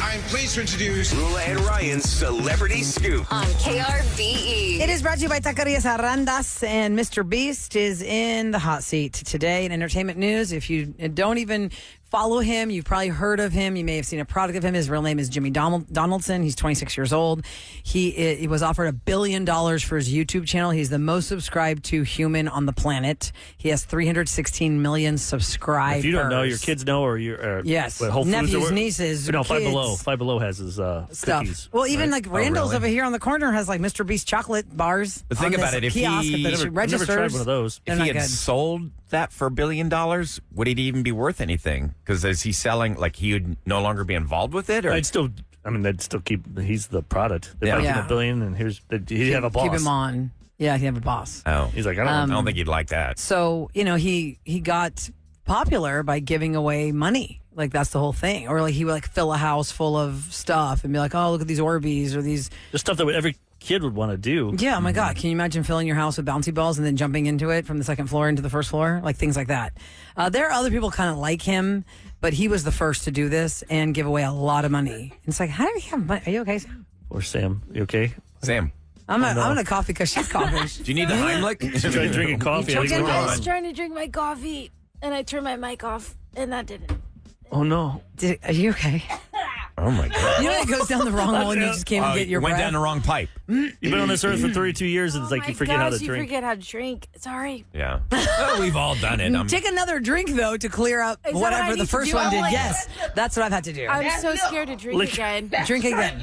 I'm pleased to introduce Roula and Ryan's Celebrity Scoop on KRBE. It is brought to you by Taquerias Arrandas, and Mr. Beast is in the hot seat today in entertainment news. If you don't even follow him, you've probably heard of him. You may have seen a product of him. His real name is Jimmy Donaldson. He's 26 years old. He was offered $1 billion for his YouTube channel. He's the most subscribed to human on the planet. He has 316 million subscribers. If you don't know, your kids know, or your yes, Whole Foods nephews, nieces, no, kids. Five Below has his stuff. cookies. Well, even right? like Randall's really? over here on the corner has like Mr. Beast chocolate bars. But think on about this it, if kiosk he- at the Never registers. tried one of those. They're If not he had good. sold that for $1 billion, would it even be worth anything? Because is he selling, like he would no longer be involved with it? Or They'd still keep. He's the product. They're Yeah. making Yeah. $1 billion, and he'd have a boss. Keep him on. Yeah, he'd have a boss. Oh, He's like, I I don't. don't think he'd like that. So, he got popular by giving away money. Like, that's the whole thing. Or, like, he would, like, fill a house full of stuff and be like, oh, look at these Orbeez or these. the stuff that every kid would want to do. Yeah, oh, my God. Can you imagine filling your house with bouncy balls and then jumping into it from the second floor into the first floor? Like, things like that. There are other people kind of like him, but he was the first to do this and give away a lot of money. And it's like, how do you have money? Are you okay, Sam? Or Sam, you okay? Sam, I'm gonna cough because she's coughing. do you need the Heimlich? Try drinking coffee. You I think choking we're on on. I was trying to drink my coffee, and I turned my mic off, and that didn't. Oh no! Are you okay? Oh my God! You know it goes down the wrong hole and you just can't even get your went breath. down the wrong pipe. You've been on this earth for 32 years, and it's like Oh you my forget how to gosh, drink. You forget how to drink. Sorry. Yeah, well, we've all done it. Take another drink, though, to clear up Is that what I whatever need the to first do? one I'm did. like- Yes, that's what I've had to do. I'm so scared to drink Lick. again. Drink again.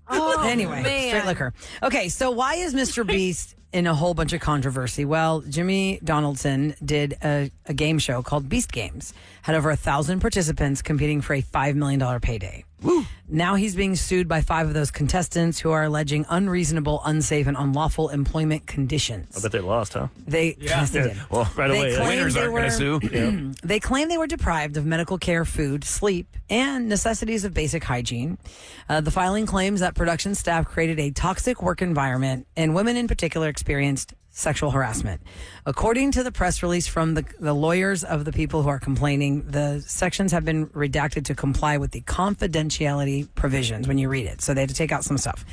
Oh, Anyway, man. straight liquor. Okay, so why is Mr. Beast in a whole bunch of controversy? Well, Jimmy Donaldson did a game show called Beast Games. Had over 1,000 participants competing for a $5 million payday. Woo. Now he's being sued by 5 of those contestants who are alleging unreasonable, unsafe, and unlawful employment conditions. I bet they lost, huh? Yes, they did. Well, right They away. claim Winners they aren't going to were- sue. They claim they were deprived of medical care, food, sleep, and necessities of basic hygiene. The filing claims that production staff created a toxic work environment, and women in particular experienced sexual harassment. According to the press release from the lawyers of the people who are complaining, the sections have been redacted to comply with the confidentiality provisions when you read it. So they had to take out some stuff.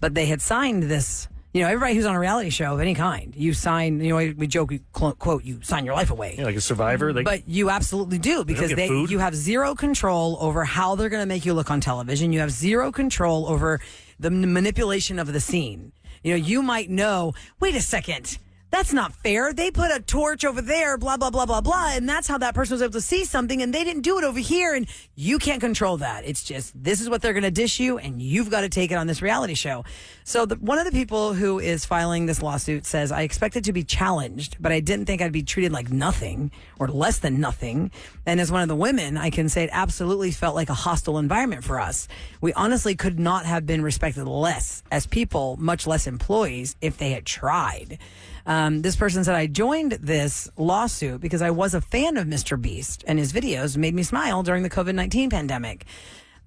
But they had signed this. Everybody who's on a reality show of any kind, you sign, we joke, quote, you sign your life away. Yeah, like a survivor. But you absolutely do, because get food? you have zero control over how they're going to make you look on television. You have zero control over the manipulation of the scene. You might know, wait a second, that's not fair. They put a torch over there, blah, blah, blah, blah, blah, and that's how that person was able to see something, and they didn't do it over here, and you can't control that. It's just, this is what they're going to dish you, and you've got to take it on this reality show. So one of the people who is filing this lawsuit says, I expected to be challenged, but I didn't think I'd be treated like nothing or less than nothing. And as one of the women, I can say it absolutely felt like a hostile environment for us. We honestly could not have been respected less as people, much less employees, if they had tried. This person said, I joined this lawsuit because I was a fan of Mr. Beast, and his videos made me smile during the COVID-19 pandemic.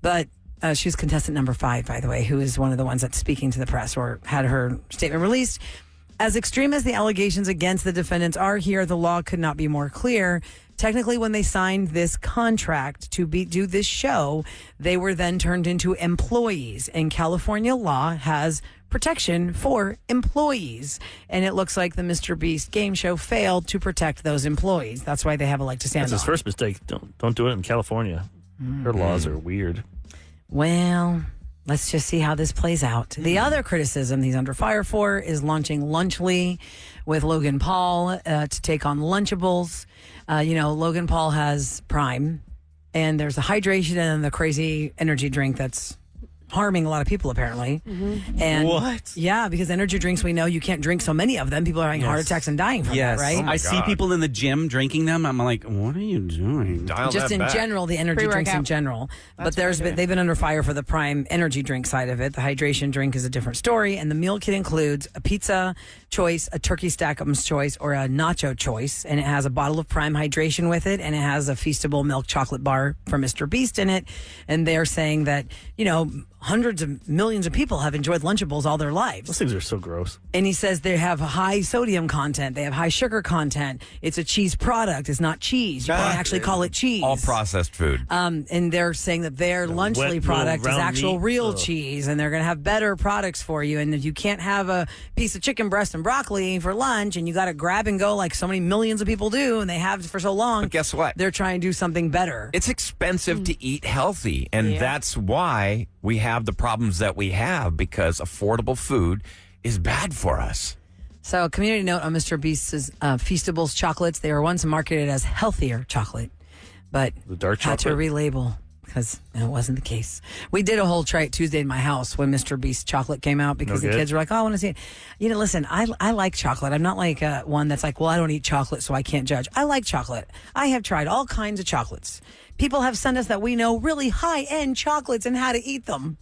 But she's contestant number 5, by the way, who is one of the ones that's speaking to the press or had her statement released. As extreme as the allegations against the defendants are here, the law could not be more clear. Technically, when they signed this contract to do this show, they were then turned into employees, and California law has protection for employees. And it looks like the Mr. Beast game show failed to protect those employees. That's why they have a leg to stand That's on. his first mistake. Don't do it in California. Their laws are weird. Well, let's just see how this plays out. The other criticism he's under fire for is launching Lunchly with Logan Paul to take on Lunchables. Logan Paul has Prime, and there's the hydration and the crazy energy drink that's harming a lot of people, apparently. And What? Yeah, because energy drinks, we know you can't drink so many of them. People are having heart attacks and dying from that, right? I see people in the gym drinking them. I'm like, what are you doing? Dial Just that in back. general, the energy drinks in general. But they've been under fire for the Prime energy drink side of it. The hydration drink is a different story. And the meal kit includes a pizza choice, a turkey stackums choice, or a nacho choice. And it has a bottle of Prime hydration with it. And it has a Feastable milk chocolate bar for Mr. Beast in it. And they're saying that, hundreds of millions of people have enjoyed Lunchables all their lives. Those things are so gross. And he says they have high sodium content. They have high sugar content. It's a cheese product. It's not cheese. You can't actually call it cheese. All processed food. And they're saying that their Lunchly wet product is little round actual meat. real Ugh. cheese, and they're going to have better products for you. And if you can't have a piece of chicken breast and broccoli for lunch, and you got to grab and go like so many millions of people do, and they have for so long. But guess what? They're trying to do something better. It's expensive to eat healthy, and that's why we have the problems that we have, because affordable food is bad for us. So, a community note on Mr. Beast's Feastables chocolates. They were once marketed as healthier chocolate, but The dark had to chocolate? relabel because it wasn't the case. We did a whole Try It Tuesday in my house when Mr. Beast chocolate came out because the Okay. kids were like, oh, I want to see it. You know, listen, I like chocolate. I'm not like one that's like, well, I don't eat chocolate, so I can't judge. I like chocolate. I have tried all kinds of chocolates. People have sent us that we know really high-end chocolates and how to eat them.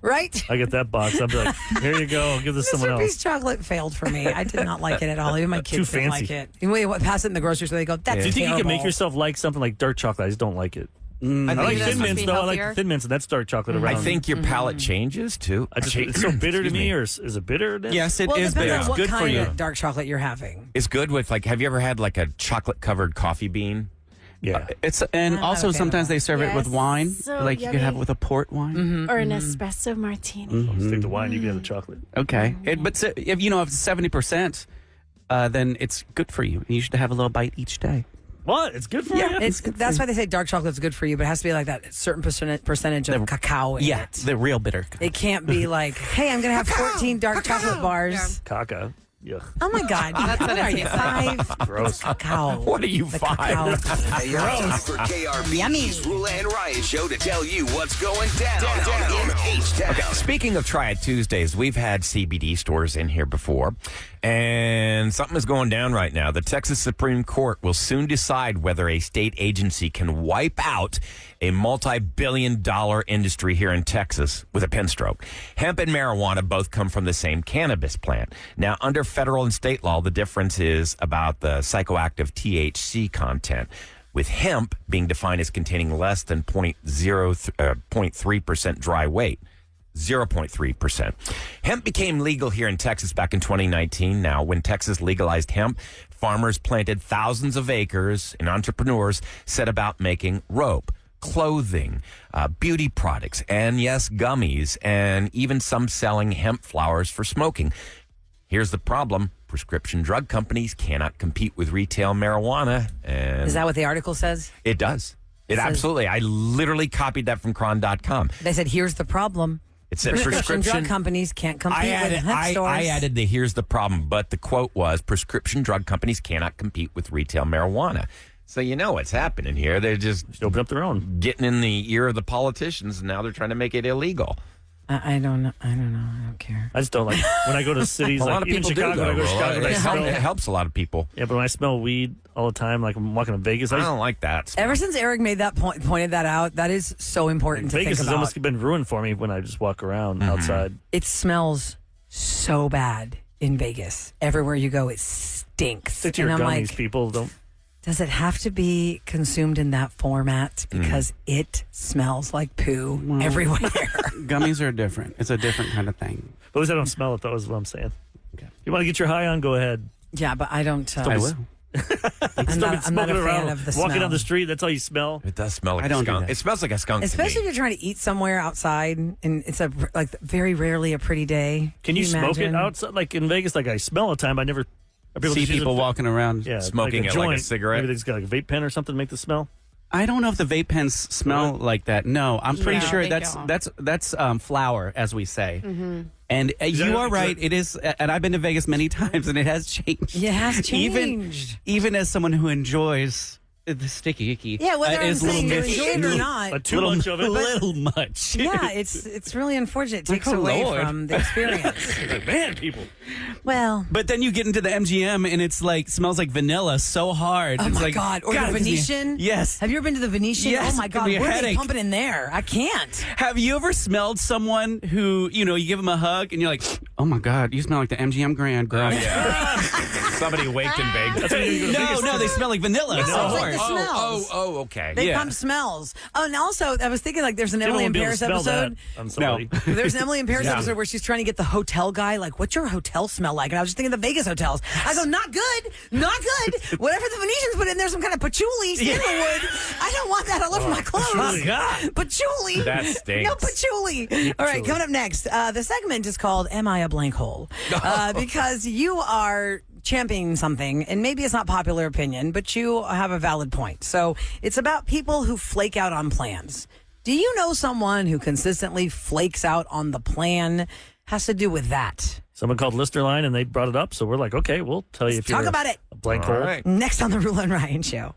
Right? I get that box. I'll be like, here you go. I'll give this to someone Mr. else. Beast chocolate failed for me. I did not like it at all. Even my kids Too didn't like fancy. it. Anyway, what pass it in the grocery store? They go, that's Do you think you can make terrible." yourself like something like dark chocolate? I just don't like it. I I think, like that's Thin supposed to Mints, be though. I like healthier. Thin Mints, and that's dark chocolate around. I think your palate changes too. it's so bitter to Excuse me, or is it bitter? Then? Yes, it Well, it is depends bitter. on It's what good for kind you. of dark chocolate you're having. It's good with, like, have you ever had like a chocolate covered coffee bean? Yeah. And not also a fan of sometimes that. they serve it with Yes, wine. so Like you could have it yummy. with a port wine. Or an espresso martini. I'll stick to wine. You can have the chocolate. Okay. But if if it's 70%, then it's good for you. You should have a little bite each day. What? It's good for you? That's why they say dark chocolate's good for you, but it has to be like that certain percentage of cacao in Yeah, it. the real bitter. It can't be like, hey, I'm going to have 14 dark chocolate bars. Caca. Yeah. Oh my God. What are you, 5? Gross. Cacao. What are you, The 5? cacao. Hey, you're time for KRB's Roula and Ryan show to tell you what's going down in H-Town. Okay, speaking of Try It Tuesdays, we've had CBD stores in here before, and something is going down right now. The Texas Supreme Court will soon decide whether a state agency can wipe out a multi-billion-dollar industry here in Texas with a pen stroke. Hemp and marijuana both come from the same cannabis plant. Now, under federal and state law, the difference is about the psychoactive THC content, with hemp being defined as containing less than 0.3% dry weight. 0.3%. Hemp became legal here in Texas back in 2019. Now, when Texas legalized hemp, farmers planted thousands of acres and entrepreneurs set about making rope, clothing, beauty products, and yes, gummies, and even some selling hemp flowers for smoking. Here's the problem. Prescription drug companies cannot compete with retail marijuana. And Is that what the article says? it does. It says- absolutely. I literally copied that from cron.com. They said, here's the problem. It said Prescription drug prescription. companies can't compete I with added, hemp stores. I added the here's the problem, but the quote was prescription drug companies cannot compete with retail marijuana. So you know what's happening here. They're just Just open up their own. getting in the ear of the politicians, and now they're trying to make it illegal. I don't know. I don't care. I just don't like when I go to cities A lot like of even people Chicago. do, When I go to though. Chicago, and I It smell, helps a lot of people. yeah, but when I smell weed all the time, like I'm walking to Vegas, I don't like that. Ever since Eric made that pointed that out, that is so important to Vegas think has about. almost been ruined for me when I just walk around outside. It smells so bad in Vegas. Everywhere you go, it stinks. Stick to your and I'm gummies, like, people. Don't. does it have to be consumed in that format? Because it smells like poo everywhere. Gummies are different. It's a different kind of thing. But at least I don't smell it. That was what I'm saying. Okay. You want to get your high on? Go ahead. Yeah, but I don't. I will. I'm Still not, be I'm not a smoking fan around, of the walking smell. down the street. That's all you smell. It does smell like I a don't do skunk. that. It smells like a skunk. Especially to if me. you're trying to eat somewhere outside and it's very rarely a pretty day. Can you smoke it imagine? outside? Like in Vegas, like I smell all the time. I never See just use people a- walking around. Yeah, Smoking it like a joint. cigarette? Maybe they just got like a vape pen or something to make the smell. I don't know if the vape pens smell like that. No, I'm pretty No, sure they that's don't. flour, as we say. And that you are what- right. It is, and I've been to Vegas many times, and it has changed. It has Even changed. even as someone who enjoys the sticky icky, Yeah, whether I'm is a little saying you much. enjoy it or not. But too much of it. Little much. Yeah, it's really unfortunate. It takes Oh, away Lord. from the experience. Like, man, people. Well, But then you get into the MGM and it's like smells like vanilla so hard. oh it's my like, God. Or God, the it gives me- Venetian. Yes. Have you ever been to the Venetian? Yes, Oh my it gives God. me a What are they headache. pumping in there? I can't. Have you ever smelled someone who, you give them a hug and you're like, Oh my God, you smell like the MGM Grand, girl. Oh, yeah. Somebody waked and baked. No, they smell like vanilla. No, it's like the Oh, smells. okay. They Yeah. pump smells. Oh, and also, I was thinking like there's an People Emily in won't be able Paris to smell episode. that on somebody. There's an Emily in Paris Yeah. episode where she's trying to get the hotel guy, like, what's your hotel smell like? And I was just thinking the Vegas hotels. I go, not good, not good. Whatever the Venetians put in there, some kind of patchouli, sandalwood. I don't want that all over my clothes. patchouli. God. Patchouli. That stinks. No patchouli. All right, coming up next, the segment is called Am I a Blank Hole? Because you are championing something, and maybe it's not popular opinion, but you have a valid point. So it's about people who flake out on plans. Do you know someone who consistently flakes out on the plan? Has to do with that. Someone called Lister Line and they brought it up, so we're like, okay, we'll tell you if Talk you're about it. a blank All hole. right. Next on the Roula and Ryan Show.